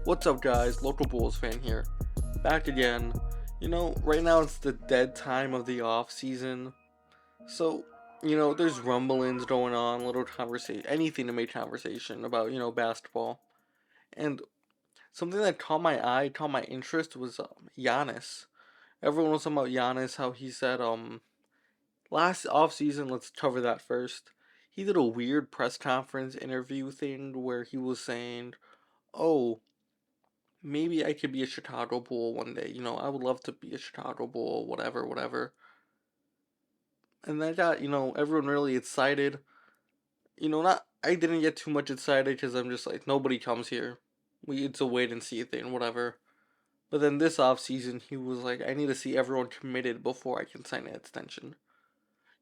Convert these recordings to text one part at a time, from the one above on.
What's up, guys? Local Bulls fan here. Back again. Right now it's the dead time of the off season. So, there's rumblings going on, little conversation, anything to make conversation about, basketball. And something that caught my eye, caught my interest was Giannis. Everyone was talking about Giannis, how he said, last off season, let's cover that first. He did a weird press conference interview thing where he was saying, oh, maybe I could be a Chicago Bull one day. I would love to be a Chicago Bull, whatever, whatever. And that got, everyone really excited. Not, I didn't get too much excited because I'm just like, nobody comes here. It's a wait and see thing, whatever. But then this off season, he was like, I need to see everyone committed before I can sign an extension.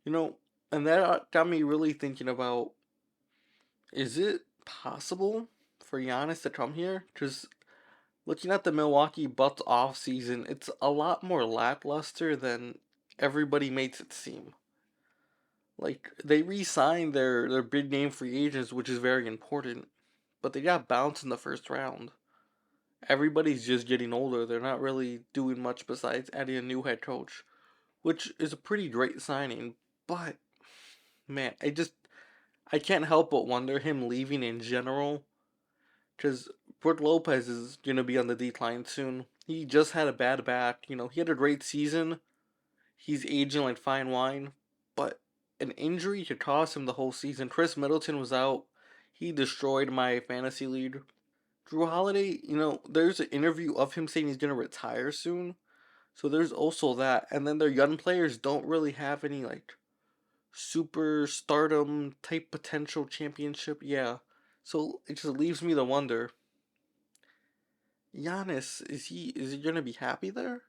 You know, and that got me really thinking about, is it possible for Giannis to come here? Because looking at the Milwaukee Bucks off season, it's a lot more lackluster than everybody makes it seem. Like they re-signed their big name free agents, which is very important, but they got bounced in the first round. Everybody's just getting older. They're not really doing much besides adding a new head coach, which is a pretty great signing. But man, I can't help but wonder him leaving in general, because Brook Lopez is gonna be on the decline soon. He just had a bad back. He had a great season. He's aging like fine wine, but an injury could cost him the whole season. Chris Middleton was out. He destroyed my fantasy league. Drew Holiday, there's an interview of him saying he's gonna retire soon. So there's also that. And then their young players don't really have any like super stardom type potential championship. Yeah. So it just leaves me to wonder, Giannis, is he gonna be happy there?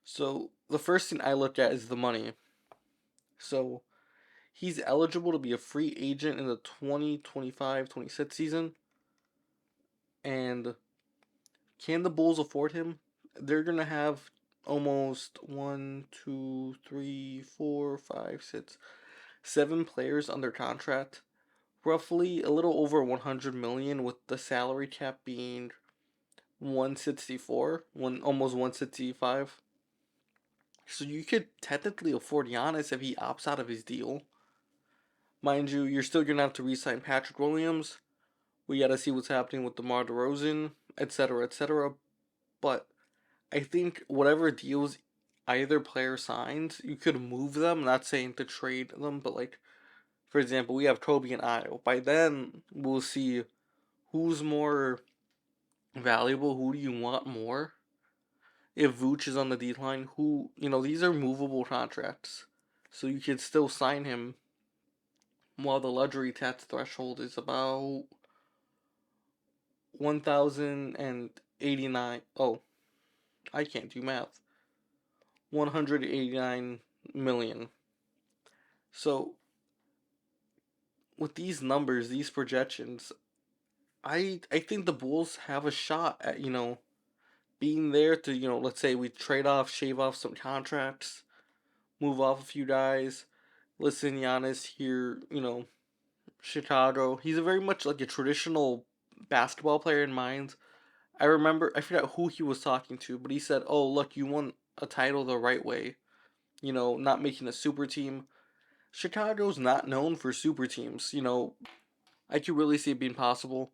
So the first thing I look at is the money. So he's eligible to be a free agent in the 2025-26 season. And can the Bulls afford him? They're going to have almost one, two, three, four, five, six, 7 players under contract. Roughly a little over 100 million, with the salary cap being 164, almost 165. So you could technically afford Giannis if he opts out of his deal. Mind you, you're still gonna have to re-sign Patrick Williams. We gotta see what's happening with DeMar DeRozan, etc., etc. But I think whatever deals either player signs, you could move them. Not saying to trade them, but like, for example, we have Kobe and Io. By then, we'll see who's more valuable. Who do you want more? If Vooch is on the decline, these are movable contracts, so you could still sign him while the luxury tax threshold is about 1,089. Oh, I can't do math. 189 million. So, with these numbers, these projections, I think the Bulls have a shot at, being there to, let's say we shave off some contracts, move off a few guys. Listen, Giannis here, Chicago. He's a very much like a traditional basketball player in mind. I forgot who he was talking to, but he said, "Oh, look, you won a title the right way. Not making a super team. Chicago's not known for super teams. I could really see it being possible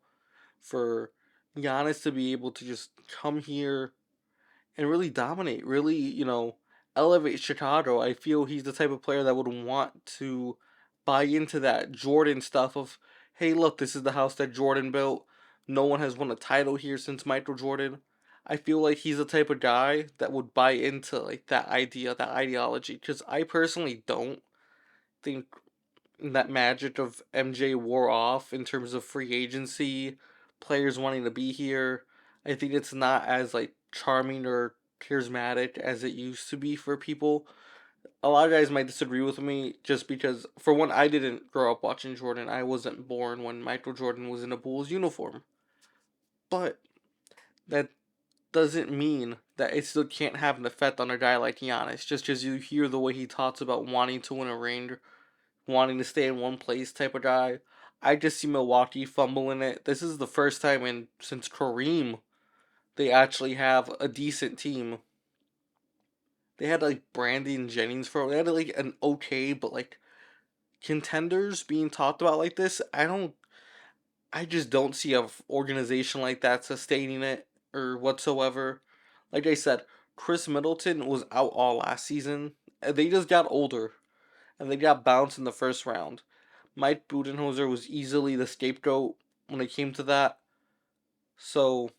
for Giannis to be able to just come here and really dominate, really, elevate Chicago. I feel he's the type of player that would want to buy into that Jordan stuff of, hey, look, this is the house that Jordan built. No one has won a title here since Michael Jordan. I feel like he's the type of guy that would buy into like that idea, that ideology, because I personally don't think that magic of MJ wore off in terms of free agency, players wanting to be here. I think it's not as like charming or charismatic as it used to be for people. A lot of guys might disagree with me just because, for one, I didn't grow up watching Jordan. I wasn't born when Michael Jordan was in a Bulls uniform. But that doesn't mean that it still can't have an effect on a guy like Giannis. Just because you hear the way he talks about wanting to win a ring, wanting to stay in one place type of guy. I just see Milwaukee fumbling it. This is the first time since Kareem they actually have a decent team. They had like Brandon Jennings for they had like an okay but like contenders being talked about like this. I just don't see a organization like that sustaining it or whatsoever. Like I said, Chris Middleton was out all last season. And they just got older and they got bounced in the first round. Mike Budenholzer was easily the scapegoat when it came to that. So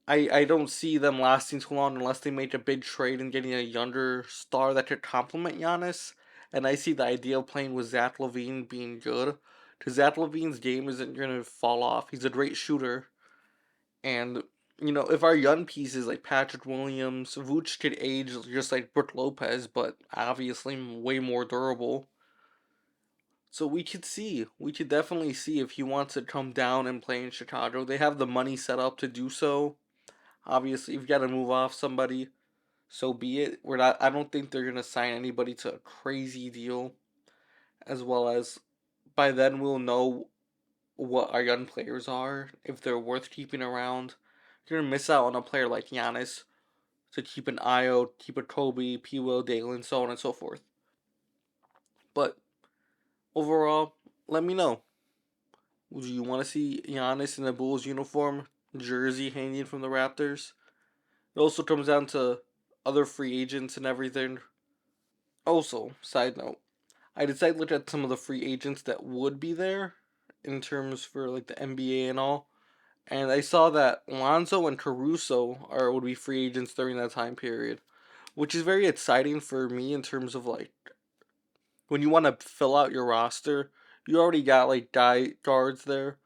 I don't see them lasting too long unless they make a big trade and getting a younger star that could complement Giannis. And I see the idea of playing with Zach LaVine being good. Because Zach LaVine's game isn't going to fall off. He's a great shooter. And, if our young pieces like Patrick Williams, Vooch could age just like Brook Lopez, but obviously way more durable. So we could definitely see if he wants to come down and play in Chicago. They have the money set up to do so. Obviously, you've got to move off somebody, so be it. We're not. I don't think they're gonna sign anybody to a crazy deal. As well as, by then we'll know what our young players are if they're worth keeping around. You're gonna miss out on a player like Giannis to keep an Io, keep a Kobe, P. Will, Dalen, so on and so forth. But overall, let me know. Would you want to see Giannis in a Bulls uniform, jersey hanging from the Raptors? It also comes down to other free agents and everything. Also, side note, I decided to look at some of the free agents that would be there in terms for like the NBA and all. And I saw that Lonzo and Caruso would be free agents during that time period, which is very exciting for me in terms of like when you want to fill out your roster, you already got like guards there.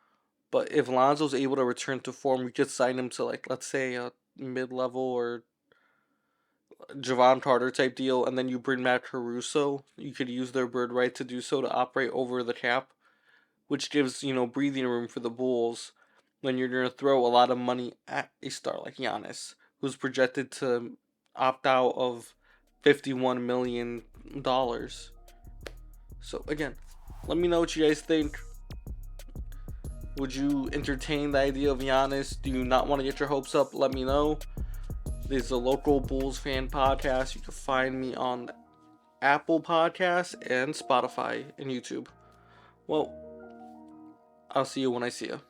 But if Lonzo's able to return to form, we could sign him to like let's say a mid level or Javon Carter type deal, and then you bring back Caruso. You could use their bird right to do so to operate over the cap, which gives breathing room for the Bulls when you're gonna throw a lot of money at a star like Giannis, who's projected to opt out of $51 million. So again, let me know what you guys think. Would you entertain the idea of Giannis? Do you not want to get your hopes up? Let me know. This is a local Bulls fan podcast. You can find me on Apple Podcasts and Spotify and YouTube. Well, I'll see you when I see you.